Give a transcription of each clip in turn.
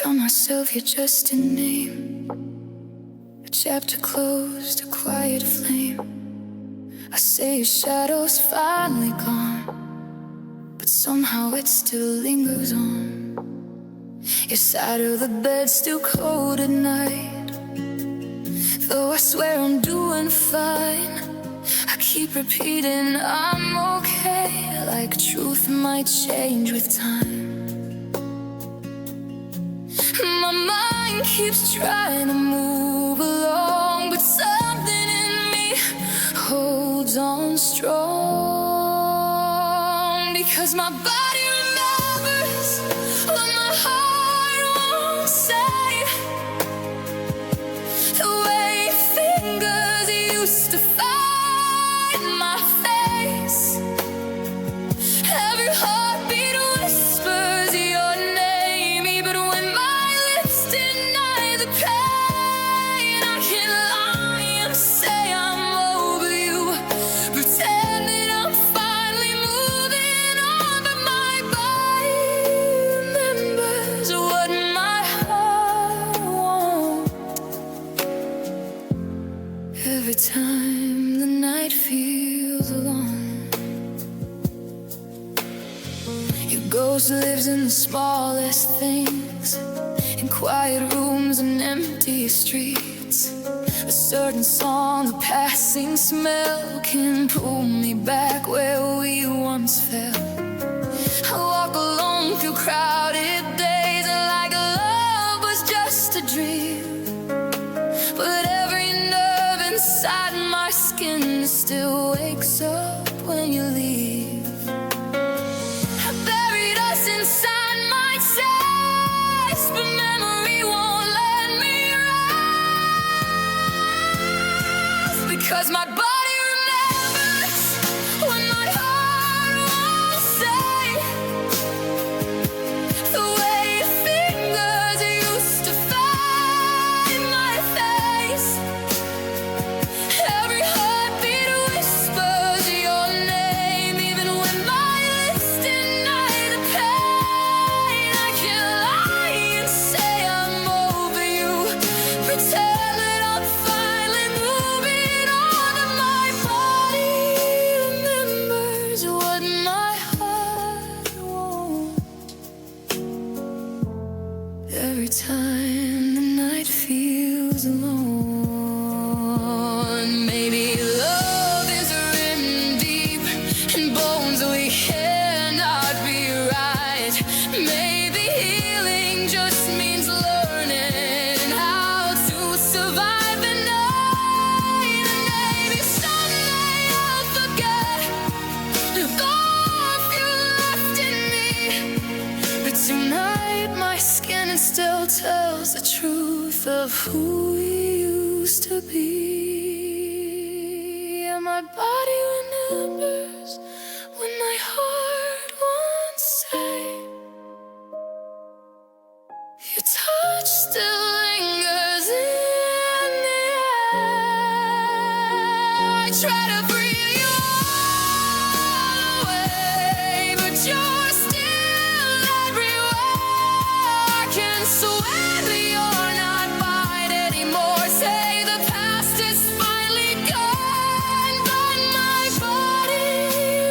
tell myself you're just a name, a chapter closed, a quiet flame. I say your shadow's finally gone, but somehow it still lingers on. Your side of the bed's still cold at night, though I swear I'm doing fine. I keep repeating I'm okay, like truth might change with time. My mind keeps trying to move along, but something in me holds on strong. Because my body remembers what my heart won't say, the way fingers used to find my face. Every heartbeat whispers your name, even when my lips deny the pain. I can lie and say I'm over you, pretend that I'm finally moving on, but my body remembers what my heart won't. Every time the night feels alone, your ghost lives in the smallest things, in quiet rooms and empty streets. A certain song, a passing smell can pull me back where we once felt. I walk alone through crowded days like love was just a dream, but every nerve inside my skin still wakes up when you leave. I buried us inside my chest, but memory won't let me rest. Because my body remembers what my heart won't say, the way fingers used to find my face. Every heartbeat whispers your name, even when my lips deny the pain. I can lie and say I'm over you, pretend that I'm finally moving on, but my body remembers what my heart won't. Every time the night feels alone, maybe love is written deep in bones we cannot rewrite. Maybe healing just means learning how to survive the night. And maybe someday I'll forget the warmth you left in me, but tonight my skin still tells the truth of who we used to be. And my body remembers when my heart won't say. Your touch still lingers in the air. I try to breathe you all away, but you're still everywhere. I can swear that you're not mine anymore. Say the past is finally gone, but my body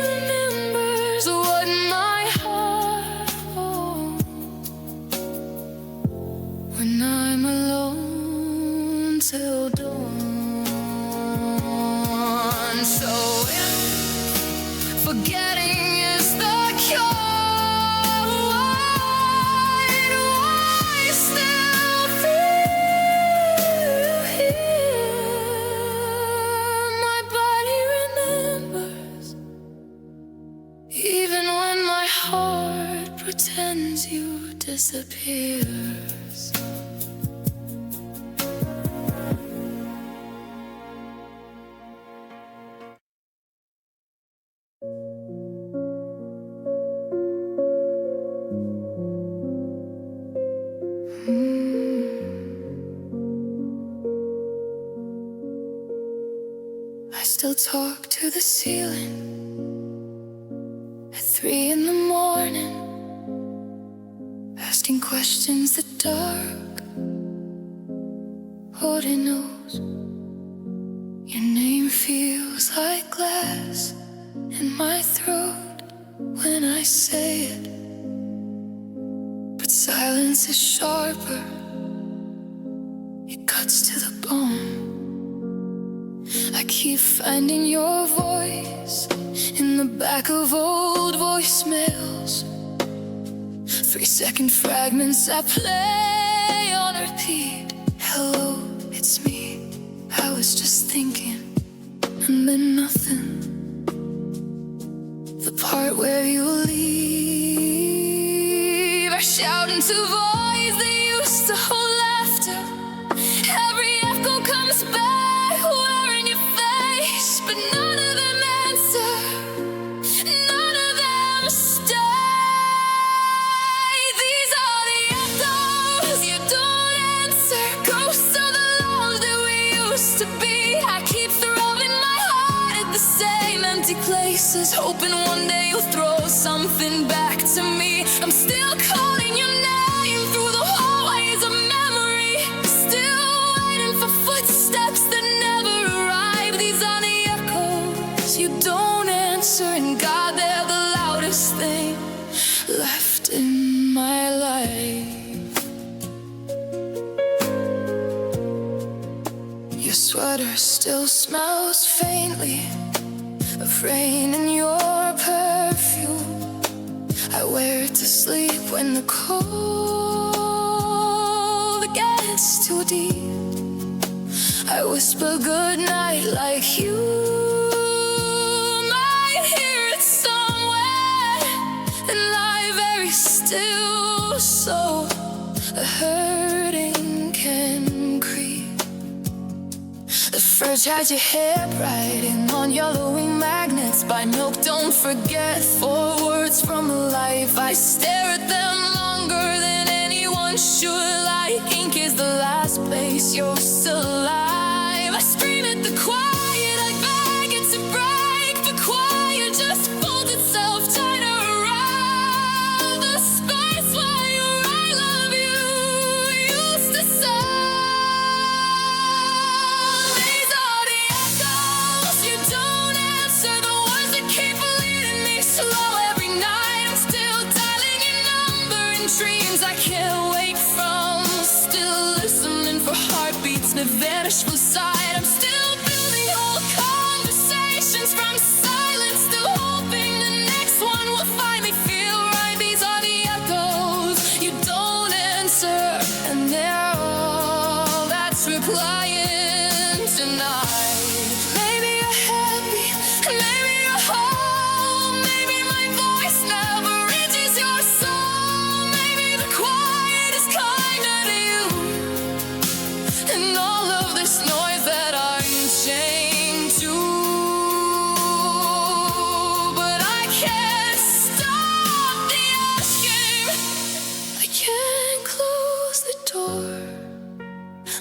remembers what my heart won't. When I'm alone till dawn. So if forgetting is the cure, why do I still feel here? My body remembers, even when my heart pretends you disappears. I still talk to the ceiling at 3 in the morning, asking questions questions the dark already knows. Your name feels like glass in my throat when I say it, but silence is sharper. It cuts to the bone. I keep finding your voice in the back of old voicemails. 3-second fragments I play on repeat. Hello, it's me. I was just thinking, and then nothing. The part where you leave, I shout into voids that used to hold laughter. Every echo comes back, wearing your face, but none of them answer, none of them stay. These are the echoes you don't answer, ghosts of the love that we used to be. I keep throwing my heart at the same empty places, hoping one day you'll throw something back to me. I'm still calling your name through the hallways of memory, still waiting for footsteps that never arrive. These are the echoes you don't answer, and God, they're the loudest thing left in my life. Your sweater still smells faintly of rain and your perfume. I wear it to sleep when the cold gets too deep. I whisper goodnight like you might hear it somewhere and lie very still, so a hurting can creep. The fridge had your handwriting on yellowing magnets by milk. Don't forget 4 words from a life. I stare at them longer than anyone should. Like ink is the last place you're still alive. I scream at the quiet, I beg it to break. The quiet just folds itself tighter around the space where your I love you used to sound. These are the echoes you don't answer, the ones that keep leading me slow every night. I'm still dialing your number in dreams I can't wake from, still listening for heartbeats that vanish from sight. I'm still building whole conversations from silence, still hoping the next one will finally feel right. These are the echoes you don't answer, and they're all that's replying tonight. Maybe you're happy, maybe you're home, maybe my voice never reaches your soul. Maybe the quiet is kinder to you, and all of this noise that I'm chained to. But I can't stop the asking, I can't close the door.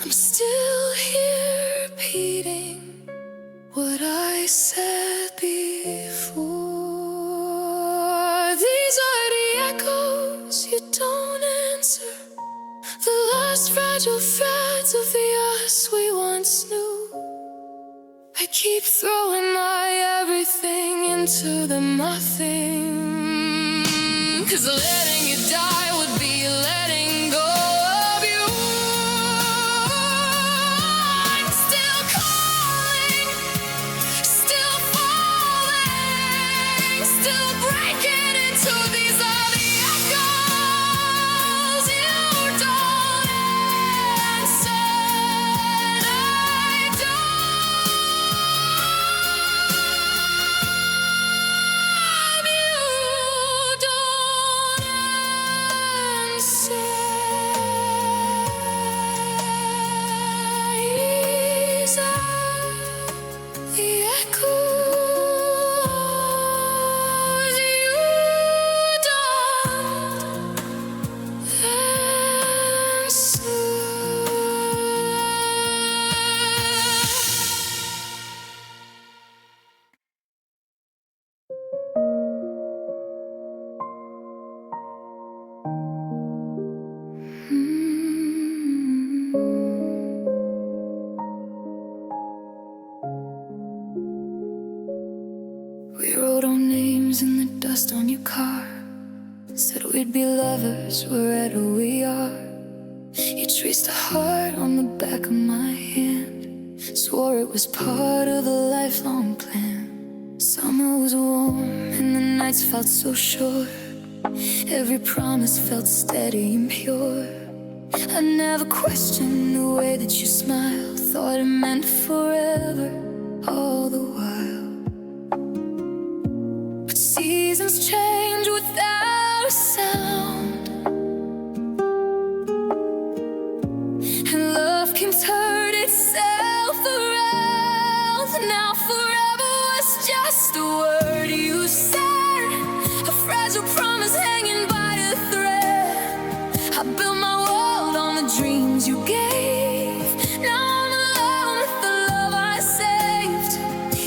I'm still here repeating what I said before. These are the echoes you don't answer, the last fragile threads of the us we once knew. I keep throwing my everything into the nothing, 'cause letting you die would be letting go of you. I'm still calling, still falling, still breaking into these are the echoes you don't answer. I don't, you don't answer. These are the echoes you don't answer. yours wherever we are. You traced a heart on the back of my hand, swore it was part of the lifelong plan. Summer was warm and the nights felt so short. Every promise felt steady and pure. I never questioned the way that you smiled, thought it meant forever all the while. But seasons change without a sound, and love can turn itself around. Now forever was just a word you said, a fragile promise hanging by a thread. I built my world on the dreams you gave. Now I'm alone with the love I saved.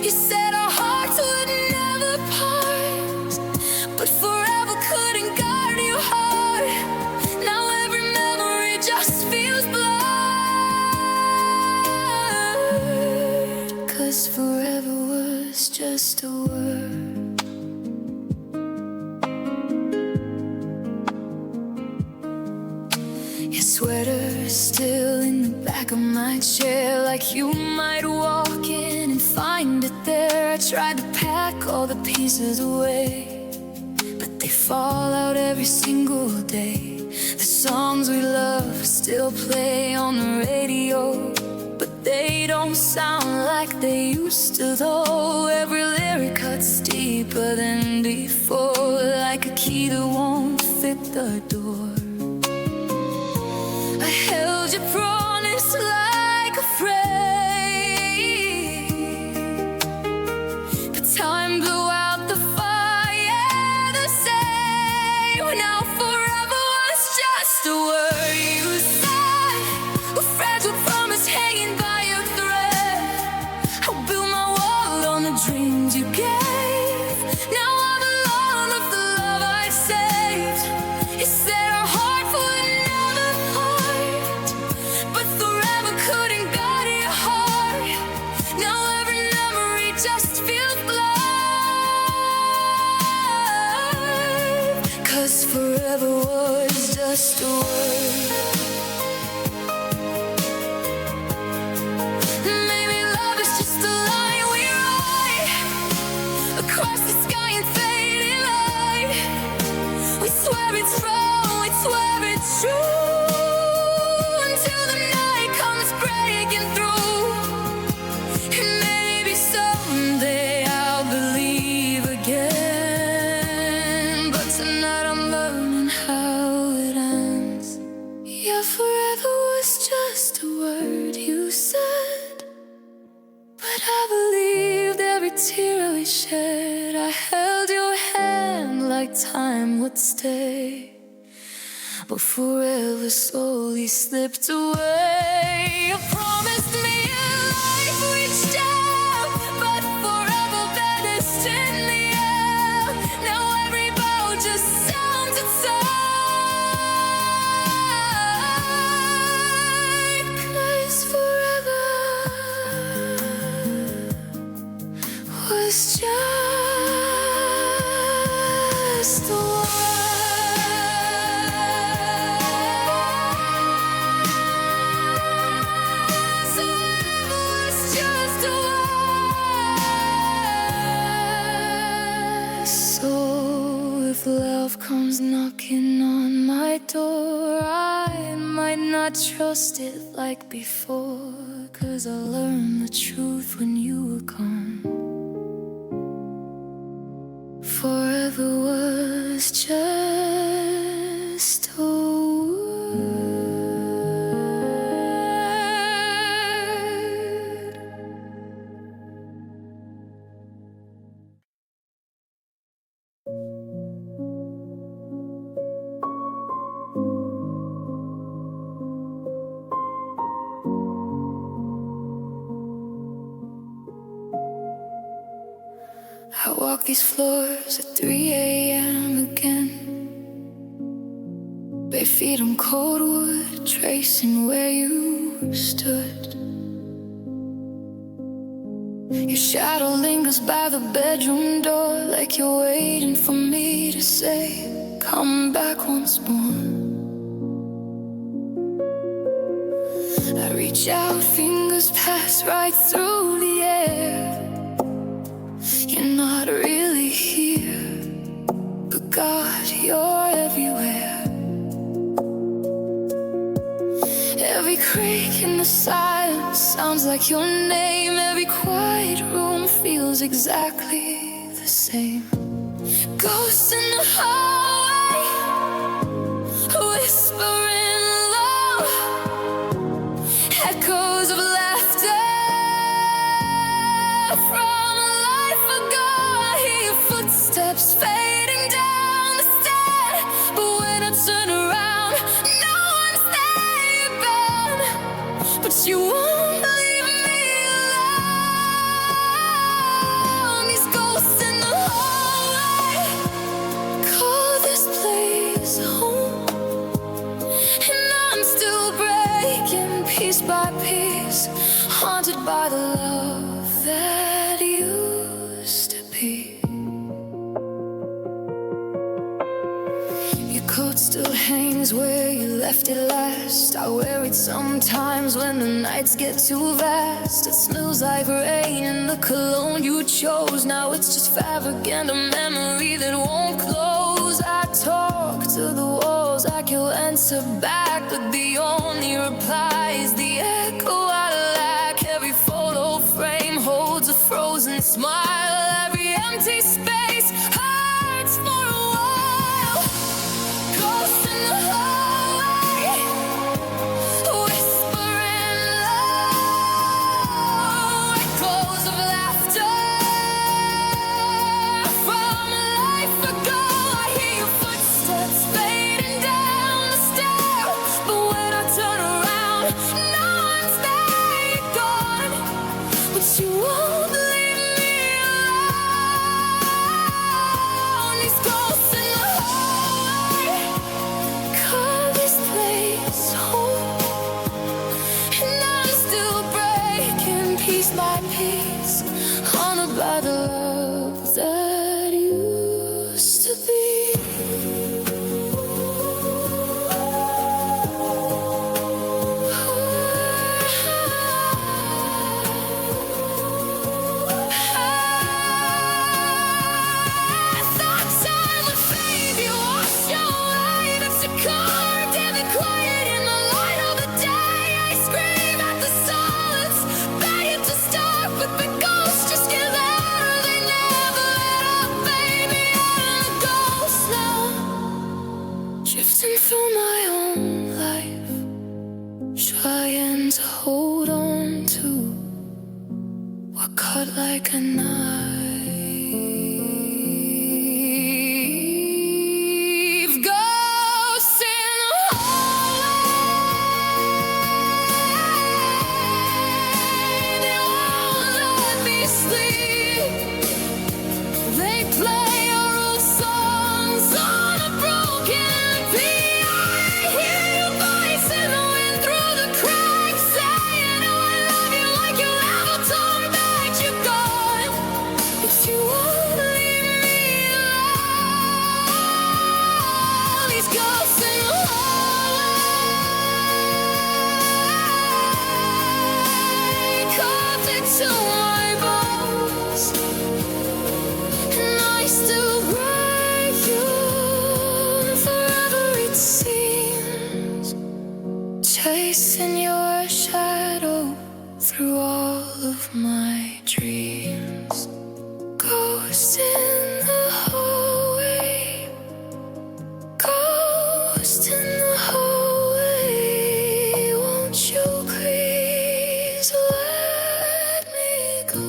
You said our hearts would never part, but forever couldn't guard your heart. Now every memory just feels blurred, 'cause forever was just a word. Your sweater still in the back of my chair, like you might walk in and find it there. I tried to pack all the pieces away, but they fall out every single day. The songs we love still play on the radio, but they don't sound like they used to though. Every lyric cuts deeper than before, like a key that won't fit the door. I held your promise like a flame, but time blew out the fire the same. Now forever was just a word you said, a fragile promise hanging by a thread. I built my world on the dreams you gave. Now I'm alone with the love I saved. You said our hearts would never part, but forever couldn't guard your heart. Now every memory just feels blurred, 'cause forever was just a word. Maybe love is just a line we write across the sky and fading light. We swear it's wrong, we swear it's true, until the night comes breaking through. And maybe someday I'll believe again, but tonight I'm learning how it ends. Yeah, forever was just a word you said, but I believed every tear we shed. I held your hand like time would stay, but forever slowly slipped away. You promised me a life reached out, but forever vanished in the air. Now every bow just sounds inside, 'cause forever was just a word. Forever was just a word. So if love comes knocking on my door, I might not trust it like before, 'cause I learned the truth when you were gone. Forever was just a word. I walk these floors at 3 a.m. again, bare feet on cold wood, tracing where you stood. Your shadow lingers by the bedroom door, like you're waiting for me to say, come back once more. reach out, fingers pass right through the air. You're not really here, but God, you're everywhere. Every creak in the silence sounds like your name. Every quiet room feels exactly the same. Ghosts in the hallway, whispering low, echoes of laughter from a life ago. I hear your footsteps fading down the stair, but when I turn around, no one's there. You're gone, but you won't leave me alone. These ghosts in the hallway call this place home, and I'm still breaking piece by piece, haunted by the love that used to be. Your coat still hangs where you left it last. I wear it sometimes when the nights get too vast. It smells like rain and the cologne you chose. Now it's just fabric and a memory that won't close. I talk to the walls like you'll answer back, but the only reply is the echo I lack. Every photo frame holds a frozen smile. Every empty space hurts for a while. Ghosts in the hallway, whispering low, echoes of laughter from a life ago. I hear your footsteps fading down the stair, but when I turn around, no one's there. You're gone, but you won't leave me alone. These ghosts in the hallway call this place home, and I'm still breaking piece by piece, haunted by the love that used to be. Thought time would fade, you watched your light as you carved in the quiet in the light of the day. I scream at the silence, beg it to stop, but the ghosts just get louder. They never let up, baby. I'm a ghost now, drifting through my own life, trying to hold on to what cut like a knife. Ghosts in the hallway, they won't let me sleep. They play our old songs on a broken beat. I hear your voice in the wind through the cracks, saying, "Oh, I love you," like you ever told me that you're gone, but you won't leave me alone. These ghosts in the hallway carved into my bones, and I still break you forever, it seems, chasing your shadow through all of my dreams. Ghost in the hallway, ghost in the hallway, won't you please let me go?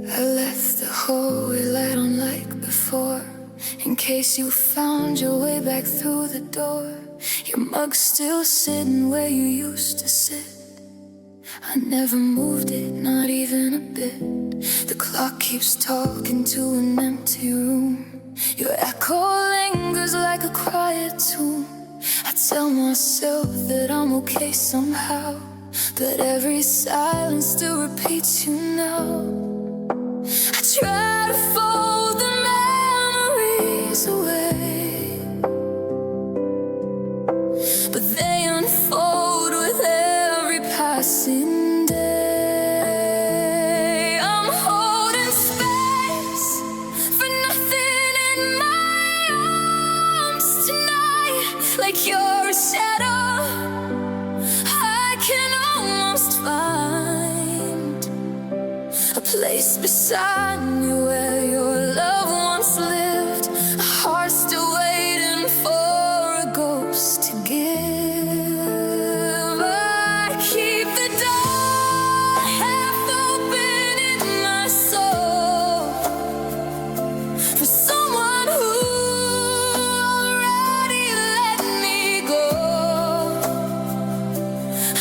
I left the hallway light on like before, in case you found your way back through the door. Your mug's still sitting where you used to sit. I never moved it, not even a bit. The clock keeps talking to an empty room. Your echo lingers like a quiet tomb. I tell myself that I'm okay somehow, but every silence still repeats you now. I try to fold the memories away, but they unfold with every passing day. I'm holding space for nothing in my arms tonight, like you're a shadow I can almost find, a place beside me where your love once lived, a heart still waiting for a ghost to give. I keep the door half open in my soul for someone who already let me go.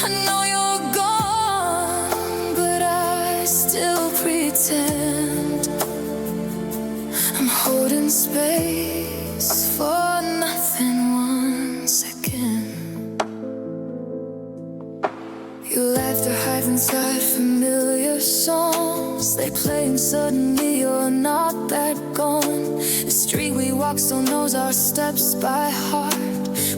I know you're gone, but I still pretend I'm holding space for nothing once again. You left to hide inside familiar songs. They play and suddenly you're not that gone. The street we walk still knows our steps by heart,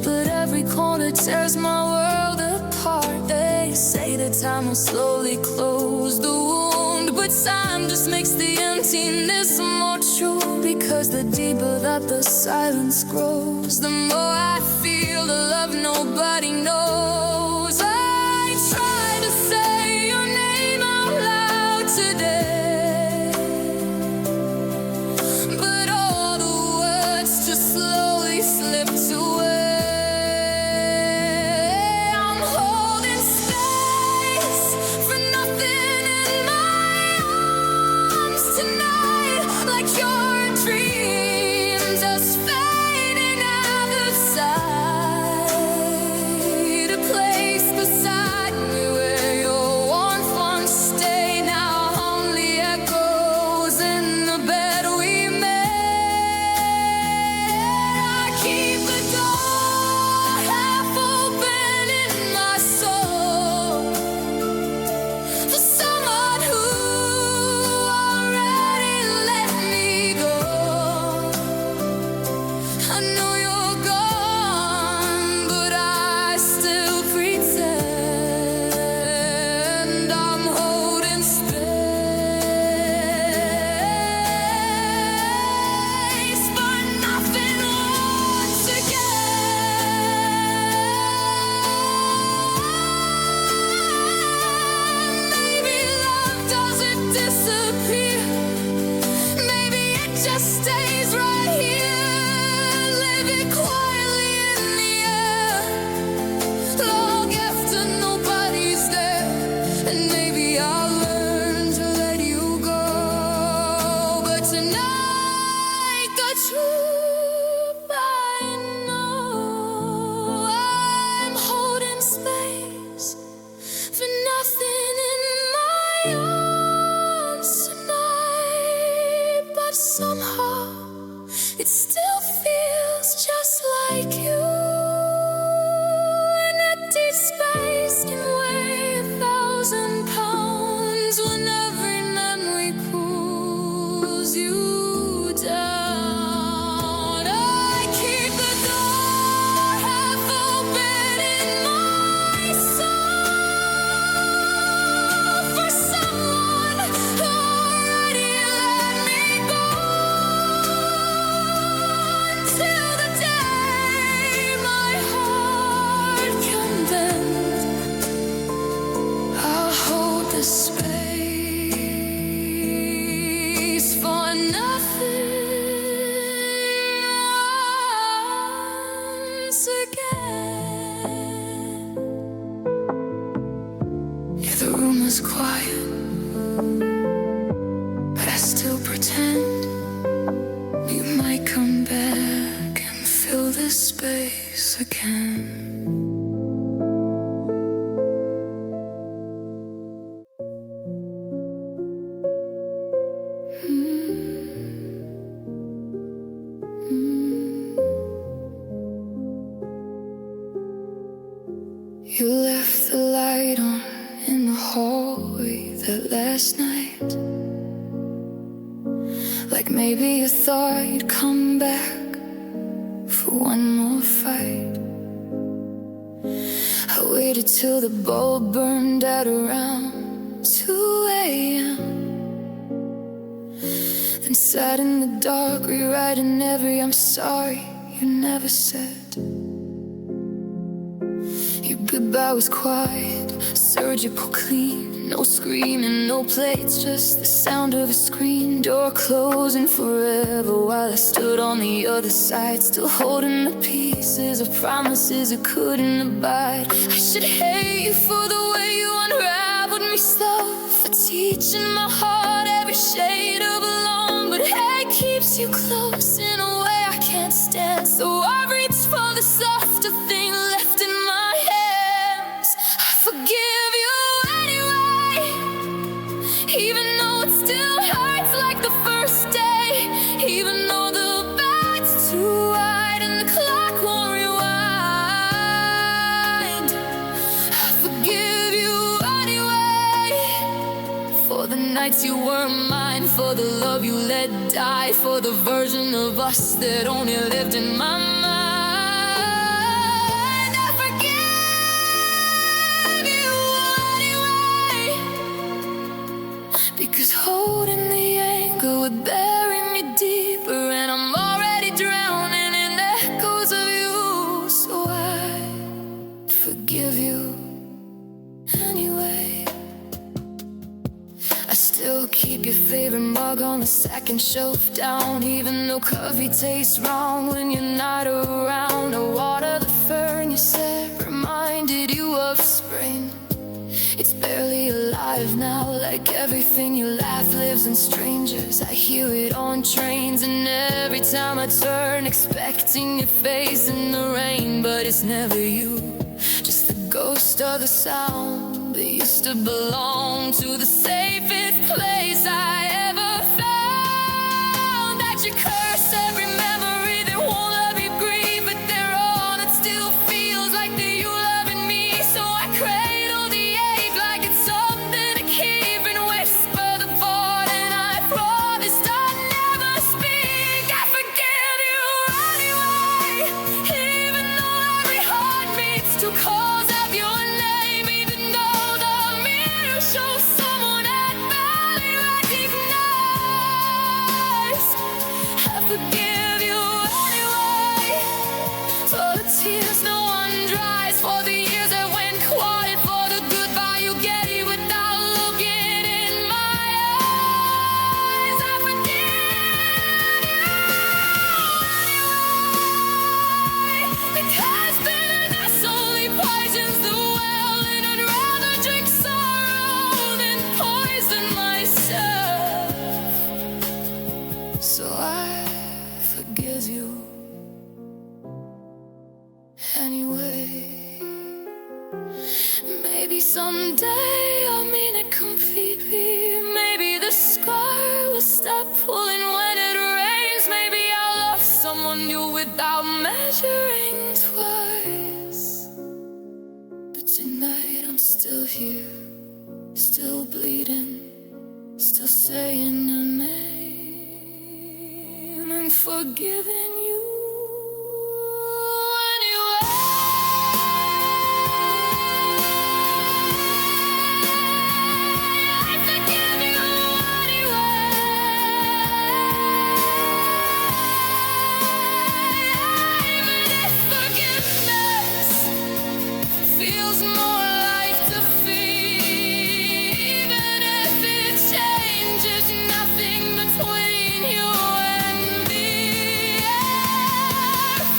but every corner tears my world apart. They say that time will slowly close the wound, but time just makes the emptiness more true. Because the deeper that the silence grows, the more I feel the love nobody knows. I try to say your name out loud today, but all the words just slowly slipped away. I'm holding space for nothing in my arms tonight, like your dream just fading out of sight, a place beside me where your warmth once stayed, now only echoes in the bed we made. I keep the door half open in my soul for someone who already let me go. I know you're gone, but I still pretend I'm holding space for nothing once again. Maybe love doesn't disappear, maybe it just stays right here, living quietly in the air, long after nobody's there. And maybe I'll learn to let you go, but tonight the truth I know, I'm holding space for nothing in my arms tonight, but somehow it still feels just like you. An empty space can weigh 1,000 pounds when every memory pulls you down. I keep the door half open in my soul for someone who already let me go, until the day my heart can bend. I'll hold the space for nothing once again. Yeah, the room is quiet, but I still pretend you might come back and fill this space again. that last night. Like maybe you thought you'd come back for one more fight. I waited till the bulb burned out around 2 a.m. Then sat in the dark, rewriting every I'm sorry you never said. Your goodbye was quiet, surgical clean. No screaming, no plates, just the sound of a screen door closing forever while I stood on the other side, still holding the pieces of promises I couldn't abide. I should hate you for the way you unraveled me slow, for teaching my heart every shade of alone. But hate keeps you close in a way I can't stand, so I reach for the softer thing left in my hands. I forgive you anyway, even though it still hurts like the first day, even though the bed's too wide and the clock won't rewind. I forgive you anyway, for the nights you weren't mine, for the love you let die, for the version of us that only lived in my mind. I forgive you anyway, because holding the anger would bury me deeper, and I'm already drowning in echoes of you. So I forgive you anyway. I still keep your favorite mug on the second shelf down, even though coffee tastes wrong when you're not around. I water the fern you said reminded you of spring. It's barely alive now, like everything you laugh lives in strangers. I hear it on trains, and every time I turn, expecting your face in the rain. But it's never you, just the ghost of the sound that used to belong to the safest place I ever found. That you curse every memory that won't let me breathe, but they're on, it still feels like that you loving me. So I cradle the ache like it's something to keep, and whisper the thought, and I promised I'd never speak. I forgive you anyway, even though every heart beats too close of your name, even though the mirror shows someone I'd barely recognize. I forgive you anyway, for the tears no one dries, for the years that went quiet, for the goodbye you gave without looking in my eyes. I forgive you anyway, because bitterness only poisons the well, and I'd rather drink sorrow than poison myself. So I forgive you anyway. Maybe someday I'll mean it completely. Maybe the scar will stop pulling when it rains. Maybe I'll love someone new without measuring twice. But tonight I'm still here, still bleeding, still saying your name, and forgiving you anyway. I forgive you anyway, even if forgiveness feels more like defeat, even if it changes nothing between you and me. I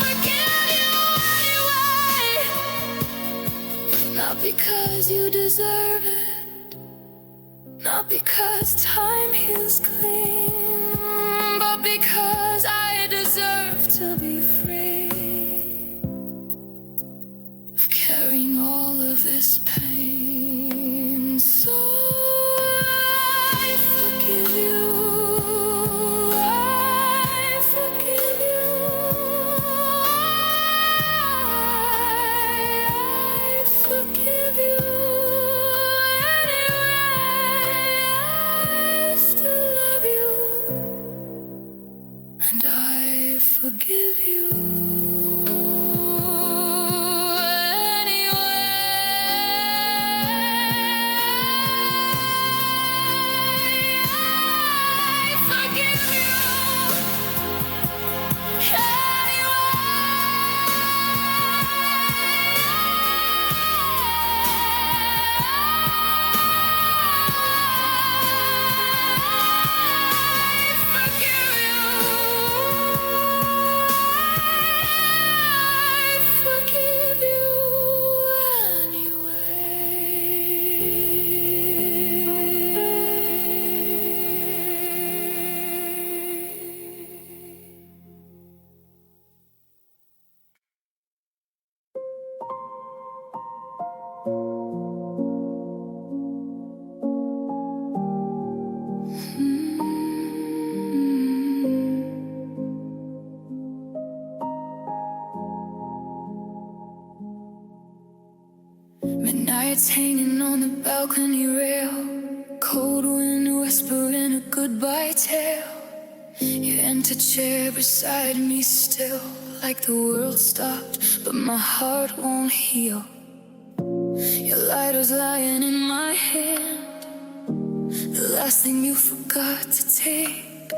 forgive you anyway, not because you deserve it, not because time heals clean, but because I deserve to be free of carrying all of this pain. So I forgive you, I forgive you, I forgive you anyway. Midnight's hanging on the balcony rail, cold wind whispering a goodbye tale. You enter chair beside me still, like the world stopped, but my heart won't heal. Your lighter's lying in my hand, the last thing you forgot to take.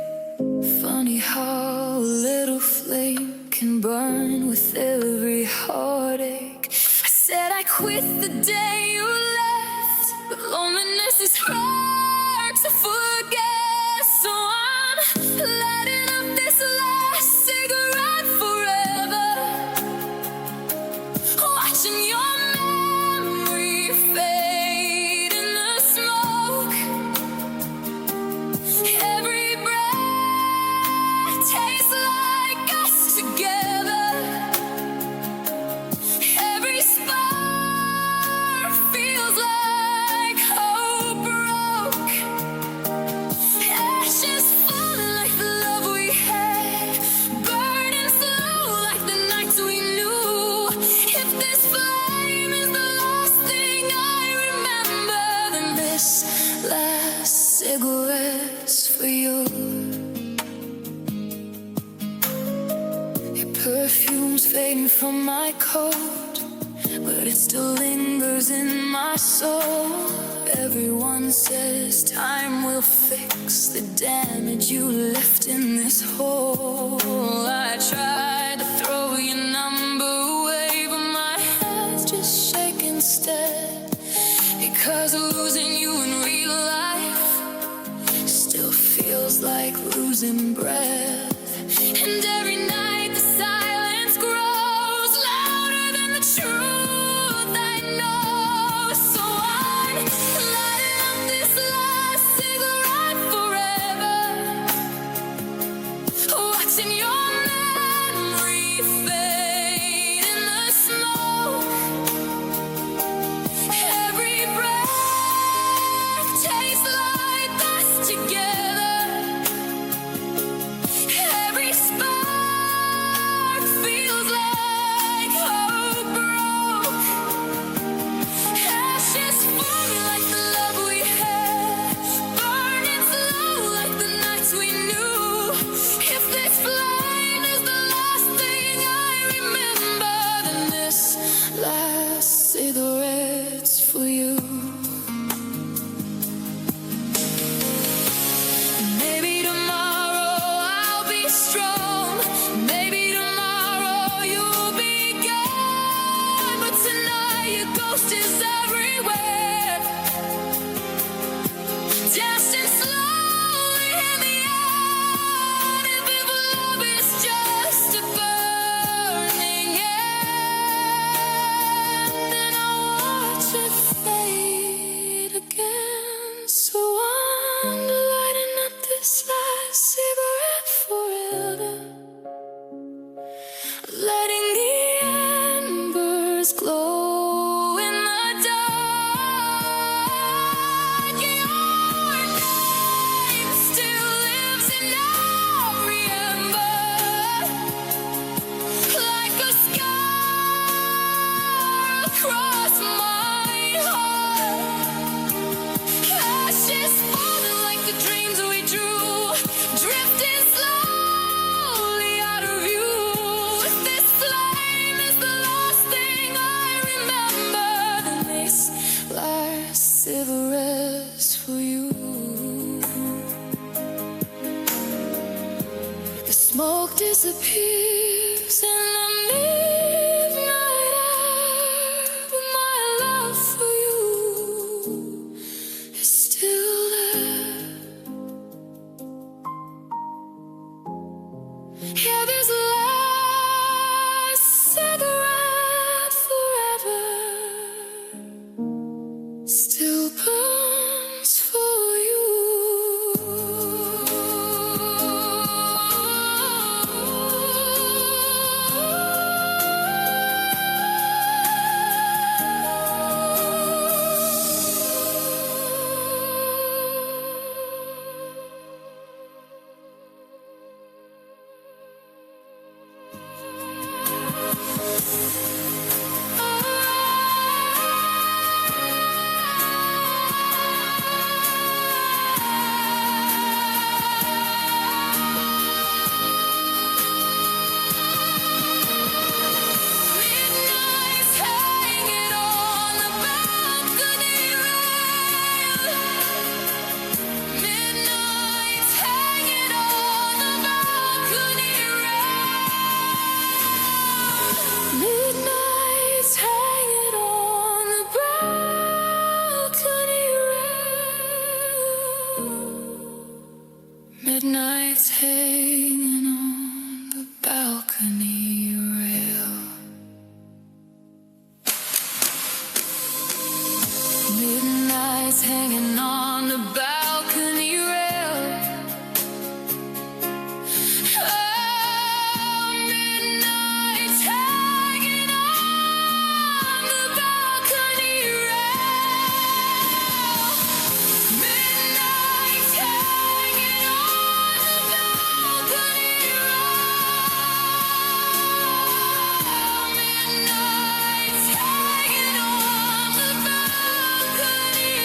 Funny how a little flame can burn with every heartache. I said I quit the day you left, but loneliness is hard to forget. So I'm lighting up this last cigarette forever, watching your memory fade in the smoke. Every breath tastes like us together. Every spark feels like hope broke. Ashes falling like the love we had, burning slow like the nights we knew. If this flame is the last thing I remember, then this last cigarette's for you. Your perfume's fading from my coat, but it still lingers in my soul. Everyone says time will fix the damage you left in this hole. I tried to throw your number away, but my hands just shake instead, because losing you in real life still feels like losing breath. And every night the silence grows louder than the truth I know. So I'm lighting up this last cigarette forever, watching your memory fade in the smoke. Every breath tastes like us together. Every spark feels like hope broke. Ashes falling like the love we had, burning slow like the nights we knew. If this flame is the last thing I remember, then this last cigarette's for you. Maybe tomorrow I'll be strong, maybe tomorrow you'll be gone, but tonight your ghost is everywhere, dancing slowly in the air. If love is just a burning end, then I'll watch it fade again. So I'm lighting up this last cigarette forever, letting the embers glow in the dark. Your name still lives in every ember, like a scar across my heart. Ashes falling like the dreams we drew, drifting slowly out of view. If this flame is the last thing I hanging on the balcony rail. Oh, midnight's hanging on the balcony rail. Midnight's hanging on the balcony rail. Midnight's hanging on the balcony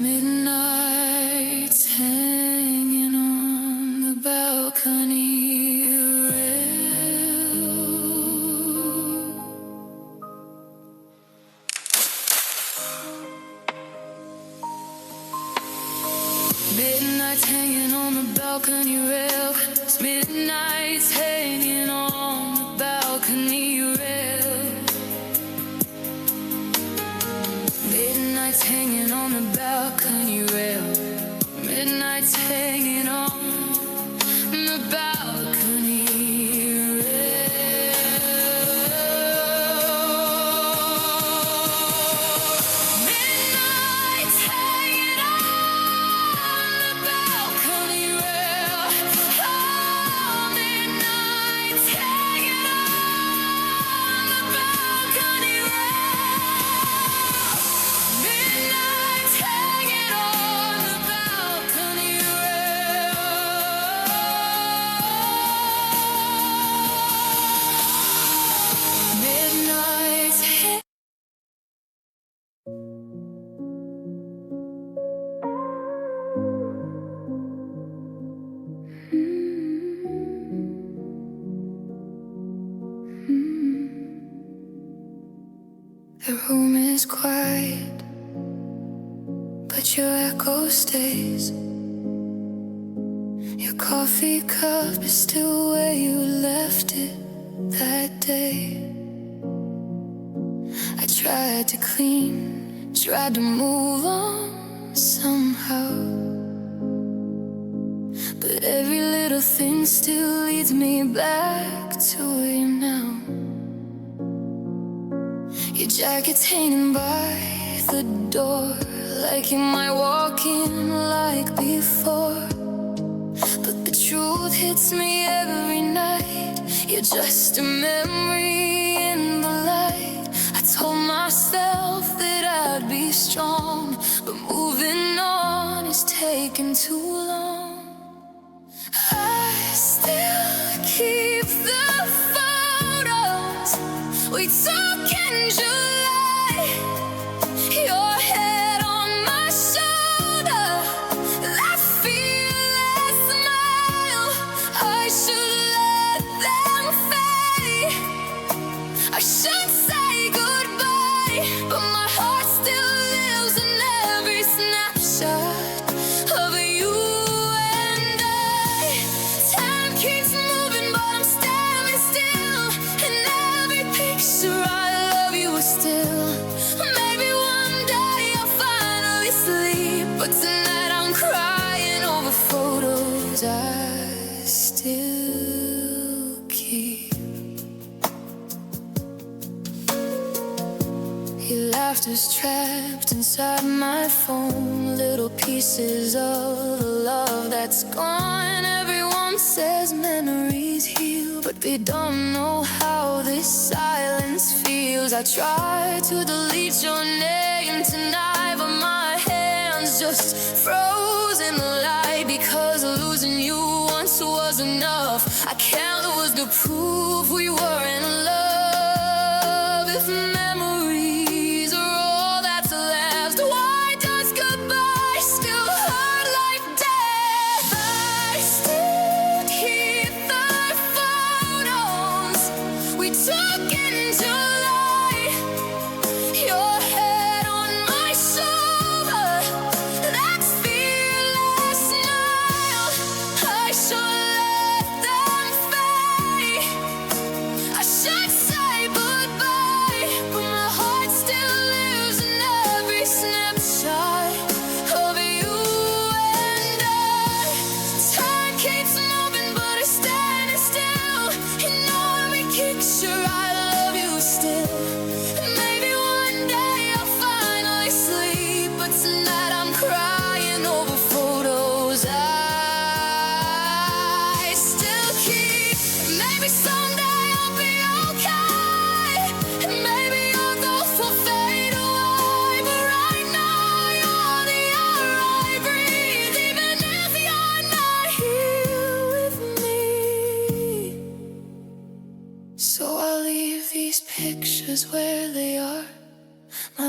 Midnight's hanging on the balcony rail. Midnight's hanging on the balcony rail. Midnight's hanging on the balcony rail. Midnight's hanging on the balcony rail. Midnight's hanging on the balcony rail. Midnight's hanging on the balcony rail. Oh, midnight's hanging on the balcony rail. Midnight's hanging on the balcony rail. Midnight's The room is quiet, but your echo stays. Your coffee cup is still where you left it that day. I tried to clean, tried to move on somehow, but every little thing still leads me back to you now. Your jacket's hanging by the door, like you might walk in like before. But the truth hits me every night. You're just a memory in the light. I told myself that I'd be strong, but moving on is taking too long. I still keep the photos we took in July. Your head on my shoulder, that fearless smile. I should let them fade. I should say goodbye, but my heart still lives in every snapshot of you and I. Time keeps moving, but I'm standing still. In every picture I love you still. Maybe one day I'll finally sleep, but tonight I'm crying over photos I still keep. Your laughter's trapped inside my phone, little pieces of the love that's gone. Everyone says memories heal, but they don't know how this silence feels. I try to delete your name tonight, but my hands just froze in the light. Because losing you once was enough, I can't lose the proof we were in love. If memories are all that's left, why does goodbye still hurt like death? I still keep the photos we took in July. Your head on my shoulder, that fearless smile. I should let them fade. I should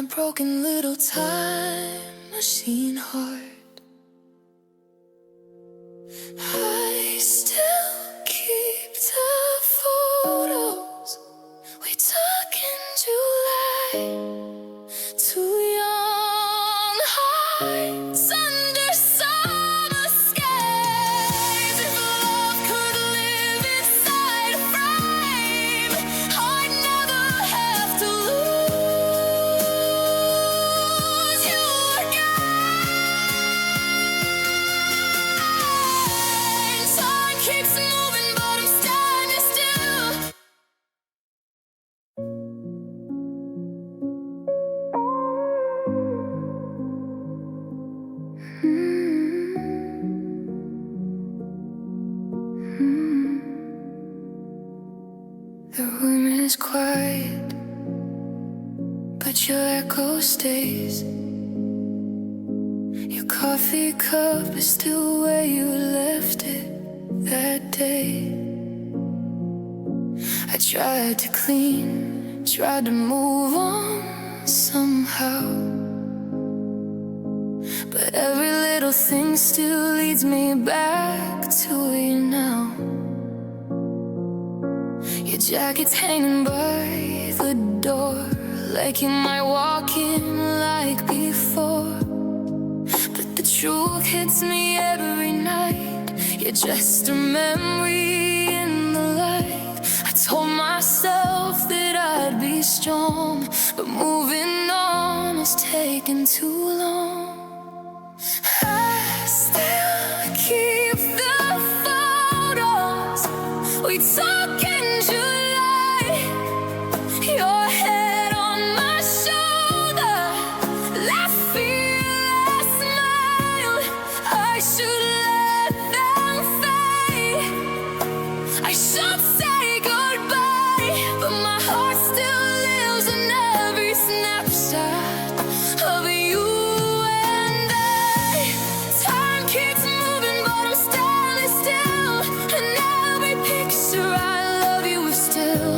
broken little time machine heart. I still keep the photos we took in July. Two young hearts under summer skies. If love could live inside a frame, I'd never have to lose you again. Time keeps moving, but I'm standing still. The room is quiet, but your echo stays. Your coffee cup is still where you left it that day. I tried to clean, tried to move on somehow, but every little thing still leads me back to you now. Your jacket's hanging by the door, like you might walk in like before. But the truth hits me every night. You're just a memory in the light. I told myself that I'd be strong, but moving on is taking too long. I still keep the photos we took in July. Your head on my shoulder, that fearless smile. I should let them fade. I should say goodbye, but my heart still lives in every snapshot of you and I. Time keeps moving, but I'm standing still. And every picture I love you with still.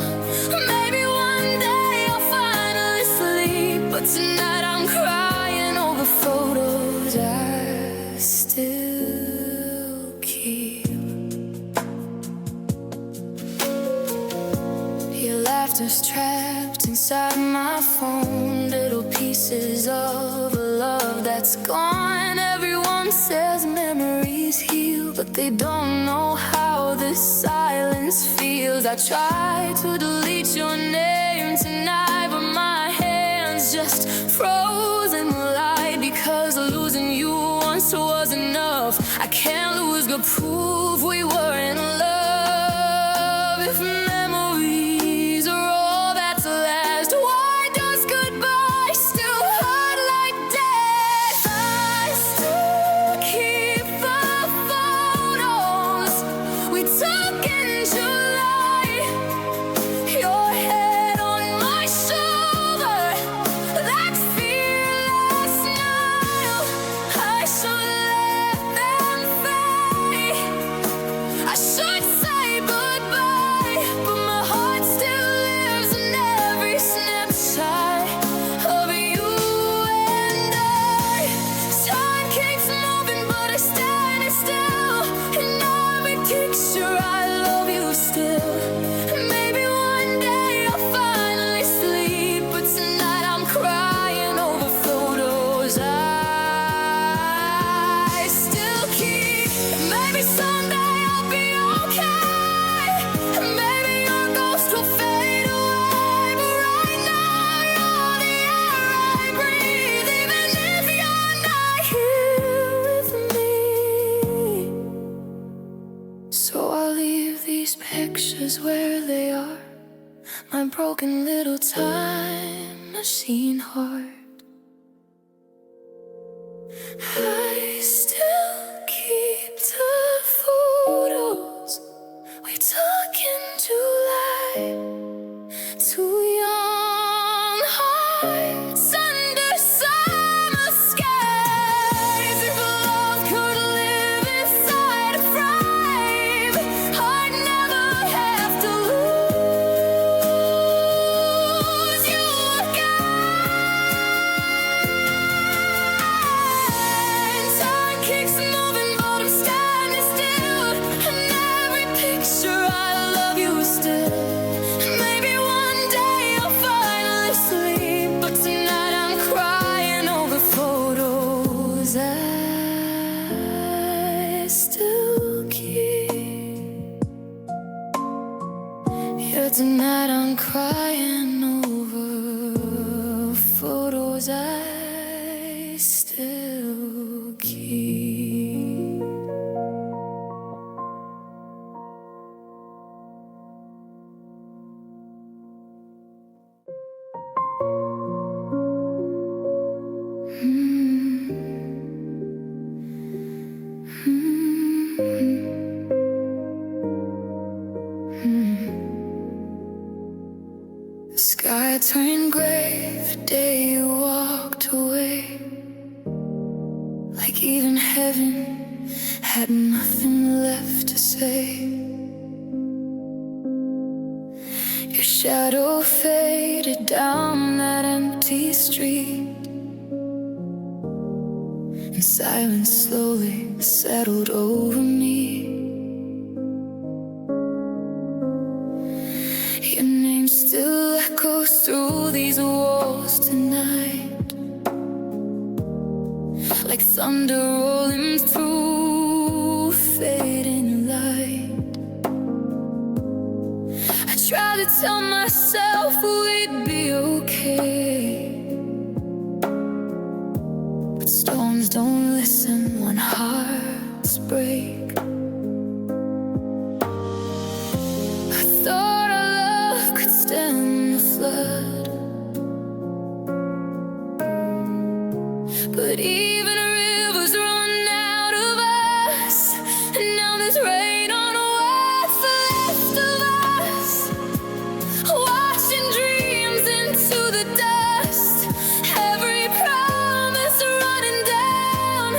Maybe one day I'll finally sleep, but tonight I'm crying over photos I still keep. Your laughter's trapped inside my phone, little pieces of a love that's gone. Everyone says memories heal, but they don't know how this silence feels. I try to delete your name tonight, but my hands just froze in the light. Because losing you once was enough, I can't lose but prove we were in love. If memories are all that's last, why does goodbye still hurt like death? I still keep the photos we took in July. Your head on my shoulder, that fearless smile. I should let them fade. I should say goodbye, but my heart still lives in every snapshot of you and I. Time keeps moving, but I stand still. In every picture I love you still. Maybe one day I'll finally sleep, but tonight I'm crying over photos I still keep. Maybe someday I'll be okay. Maybe your ghost will fade away, but right now you're the air I breathe, even if you're not here with me. So I'll leave these pictures where they are, my broken little time machine heart. I still keep the photos we took in July. Two young hearts under summer skies. If love could live inside a frame, I'd never have to lose you again. scars I still keep. The sky turned gray the day you walked away, like even heaven had nothing left to say. Your shadow faded down that empty street, and silence slowly settled over me. Your name still echoes through these walls tonight, like thunder rolling through fading light. I try to tell myself we'd be okay, but storms don't listen when hearts break. I thought our love could stem the flood, but even rivers run out of us, and now there's rain on what's left of us, watching dreams into the dust, every promise running down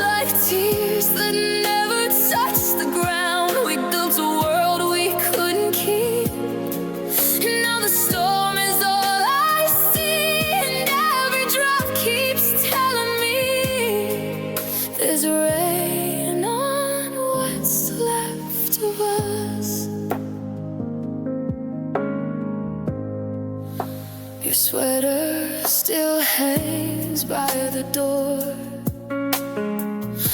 like tears that never touched the ground. We built a world we couldn't keep, and now the storm is all I see, and every drop keeps telling me there's rain on what's left of us. Your sweater still hangs by the door,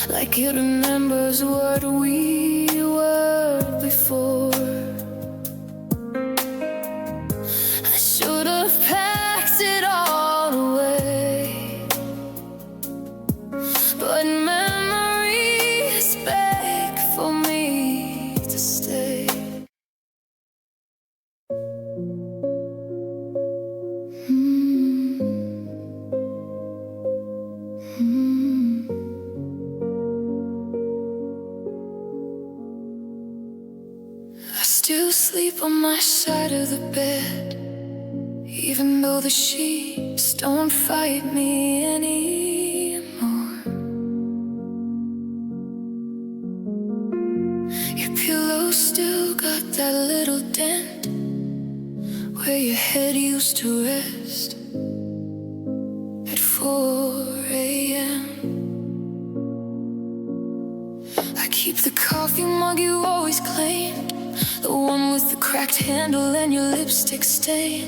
like it remembers what we were before. I should have packed it all away, but memories beg for me to stay. I still sleep on my side of the bed, even though the sheets don't fight me anymore. Your pillow still got that little dent where your head used to rest at 4 a.m. I keep the coffee mug you always claimed, the one with the cracked handle and your lipstick stain.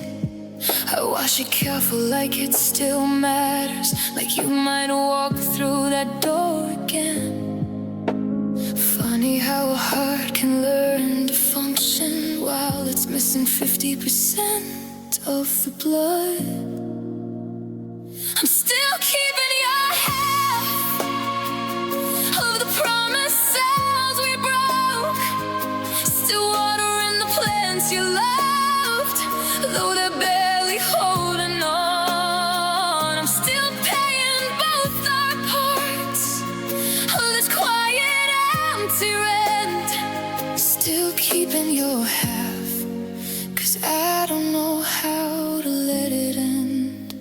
I wash it careful like it still matters, like you might walk through that door again. Funny how a heart can learn to function while it's missing 50% of the blood. I'm still keeping your half of the promises we broke, still watering the plants you loved, though they're barely holding on. I'm still paying both our parts of this quiet empty rent, still keeping your half, 'cause I don't know how to let it end.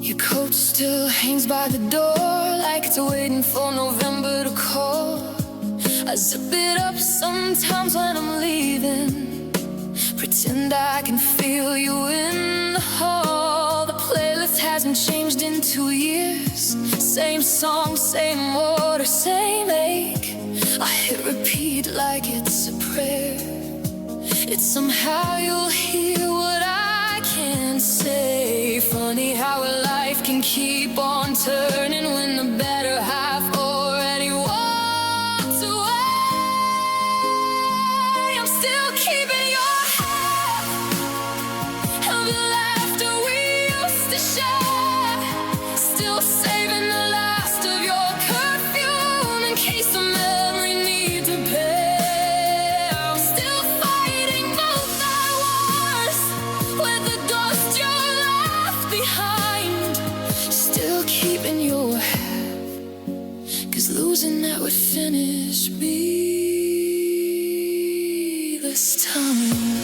Your coat still hangs by the door like it's waiting for November to call. I zip it up sometimes when I'm leaving, pretend I can feel you in the hall. The playlist hasn't changed in 2 years, same song, same order, same ache. I hit repeat like it's a prayer. It's somehow you'll hear what I can't say. Funny how a life can keep on turning when the better half already walked away. I'm still keeping your half of the laughter would finish me this time.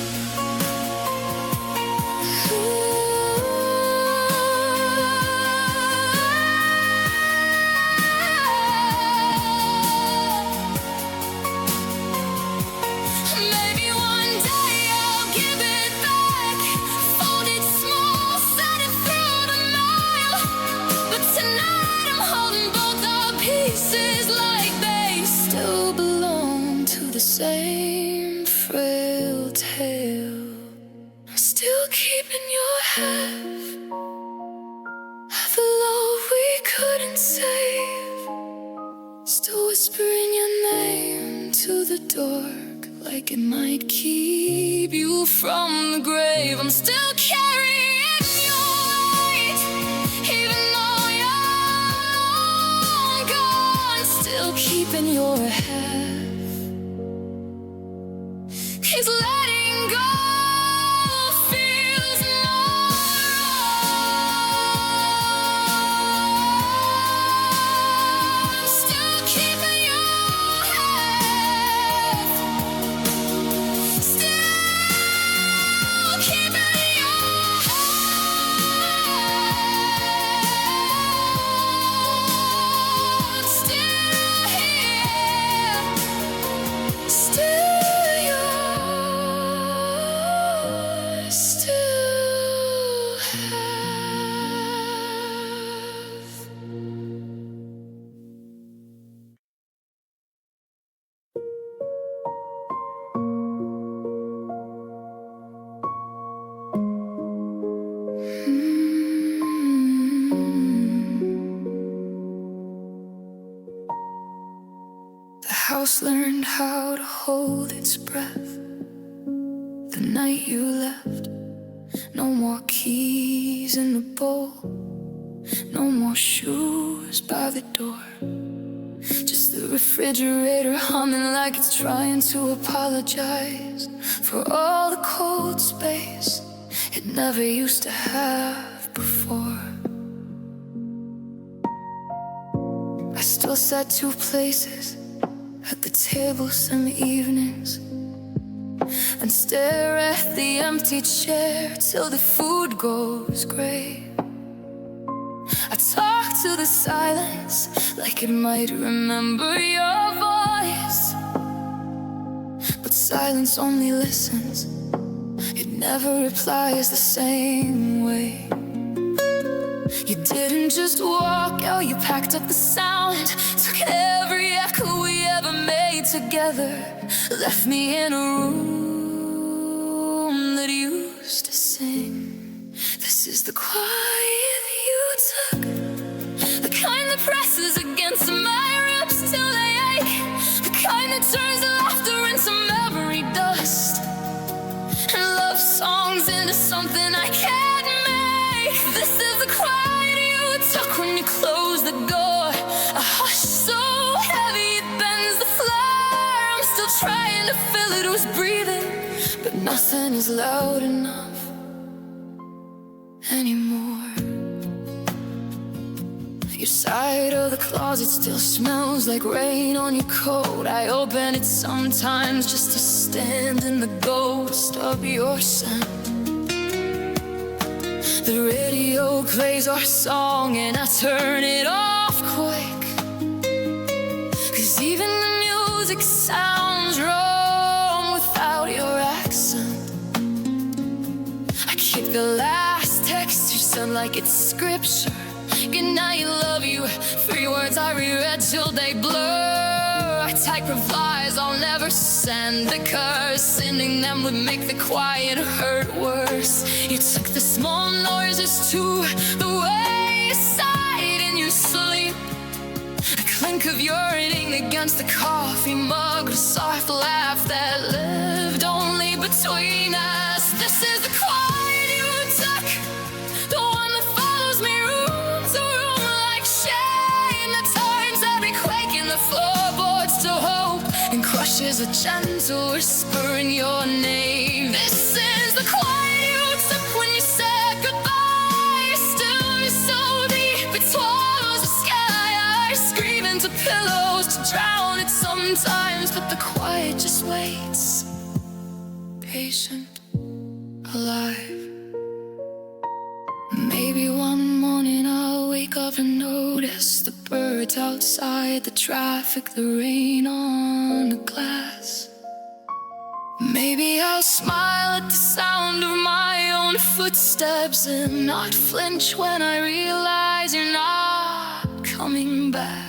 The same frail tale. I'm still keeping your half of the love we couldn't save. Still whispering your name to the dark, like it might keep you from the grave. I'm still carrying your weight, even though you're gone. Still keeping your half. 'Cause letting go feels more wrong. I'm still keeping your half. Still keeping your half. Still here. Still. The house learned how to hold its breath the night you left. No more keys in the bowl, no more shoes by the door. Just the refrigerator humming like it's trying to apologize for all the cold space it never used to have before. I still sat two places at the table some evenings and stare at the empty chair till the food goes gray. I talk to the silence like it might remember your voice, but silence only listens, it never replies the same way. You didn't just walk out, you packed up the sound, took every echo we ever made together, left me in a room that used to sing. This is the quiet you took, the kind that presses against my ribs till they ache, the kind that turns laughter into memory dust and love songs into something I can't make. This is the quiet you took when you closed the door, a hush so heavy it bends the floor. I'm still trying to feel it was breathing, but nothing is loud enough anymore. Your side of the closet still smells like rain on your coat. I open it sometimes just to stand in the ghost of your scent. The radio plays our song and I turn it off quick, 'cause even the music sounds wrong without your accent. I keep the last text you sent like it's scripture. Good night, love you, 3 words I reread till they blur. I type replies I'll never send because sending them would make the quiet hurt worse. You took the small noises to the wayside in your sleep, the clink of urinating against the coffee mug, a soft laugh that lived only between us. This is the quiet you took, the one that follows me room to room like shame, that turns every quake in the floorboards to hope and crushes a gentle whisper in your name. This is the quiet you took when you said goodbye. Still you're so deep, it swallows the sky. I scream into pillows to drown it sometimes, but the quiet just waits, patient, alive. Maybe one morning I'll wake up and notice the birds outside, the traffic, the rain on the glass. Maybe I'll smile at the sound of my own footsteps and not flinch when I realize you're not coming back.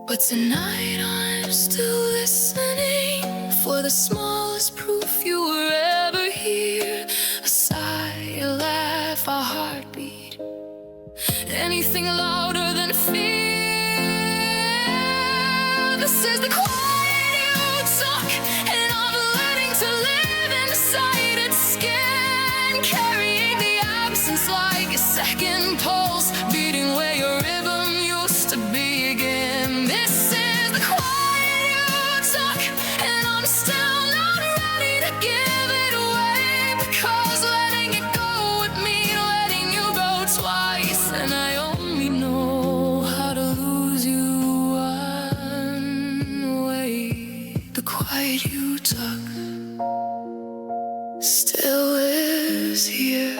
But tonight I'm still listening for the smallest proof you were ever here. A sigh, a laugh, a heartbeat, anything louder than fear. This is the quiet you took, and I'm learning to live inside its skin, carrying the absence like a second pulse, beating where your rhythm used to begin. This is the quiet you took, and I'm still not ready to give it away, because letting it go would mean letting you go twice, and I only know how to lose you one way. The quiet you took still is here,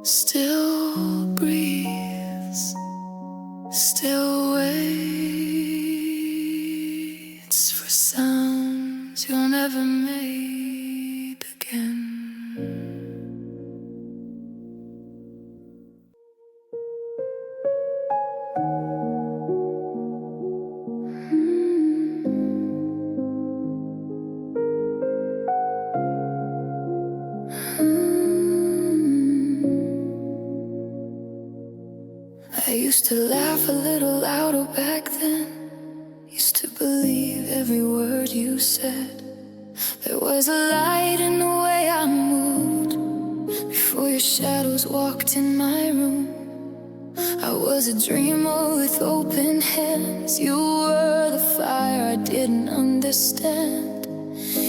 still breathes, still waits for sounds you'll never make again. I used to laugh a little louder back then, used to believe every word you said. There was a light in the way I moved before your shadows walked in my room. I was a dreamer with open hands. You were the fire I didn't understand.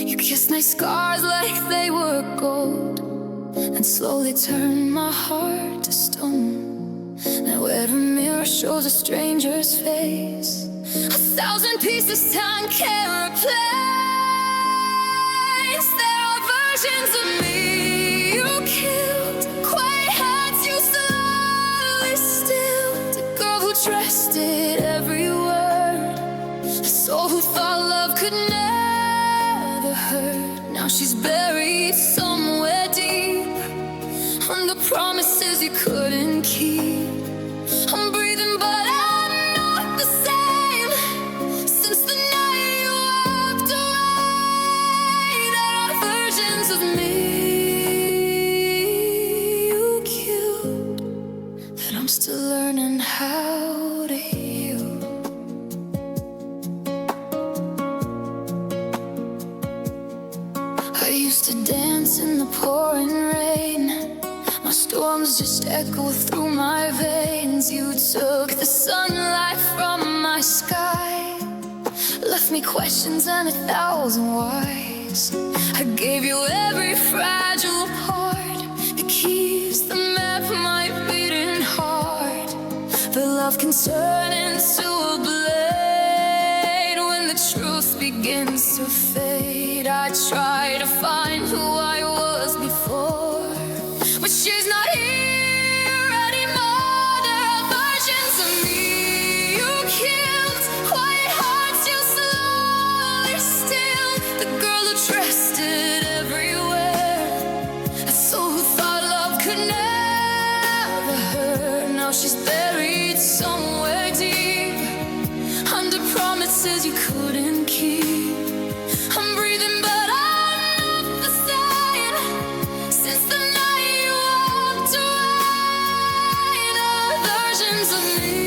You kissed my scars like they were gold, and slowly turned my heart to stone. Now every mirror shows a stranger's face, 1,000 pieces time can't replace. There are versions of me you killed, quiet hearts you slowly stilled. A girl who trusted every word, a soul who thought love could never hurt. Now she's buried somewhere deep, under promises you couldn't keep. I'm breathing but I'm not the same since the night you walked away. There are versions of me you killed that I'm still learning how to heal. I used to dance in the pouring rain, my storms just echo through my veins. You took the sunlight from my sky, left me questions and 1,000 whys. I gave you every fragile part, the keys, the map, my beating heart. The love can turn into a blade when the truth begins to fade. I try to find who I was before, but she's not here anymore. There are versions of me you killed, quiet hearts you slowly stilled. The girl who trusted everywhere, a soul who thought love could never hurt. Now she's buried somewhere deep, under promises you couldn't keep. I'm breathing but I'm not the same since the night you walked away. There are versions of me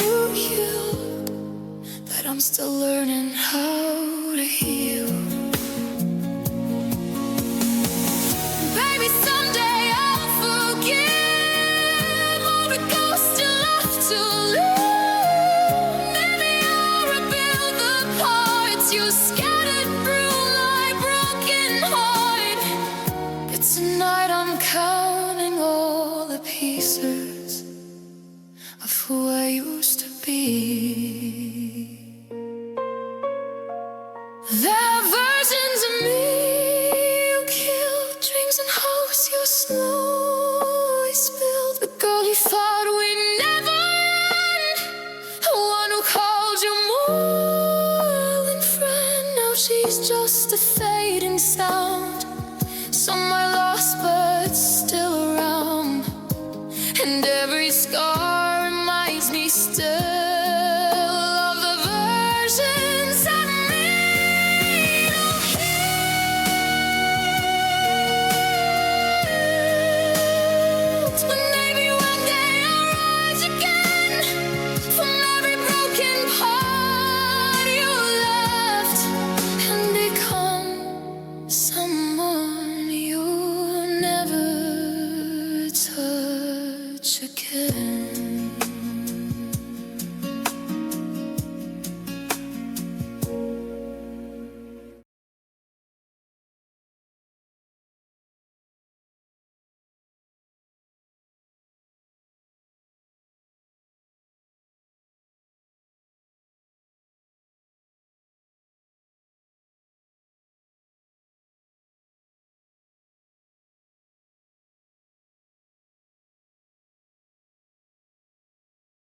you killed that I'm still learning how to heal. Baby, someday I'll forgive all the ghosts you left to live. Maybe I'll rebuild the parts you scattered through my broken heart. But tonight I'm counting all the pieces of be. There are versions of me you killed, dreams and hopes you slowly spilled. The girl you thought we'd never end, the one who called you more than friend. Now she's just a fading sound, somewhere lost but still around. And every scar reminds me still of the versions of me don't heal. But maybe one day I'll rise again from every broken part you left and become someone you'll never touch again.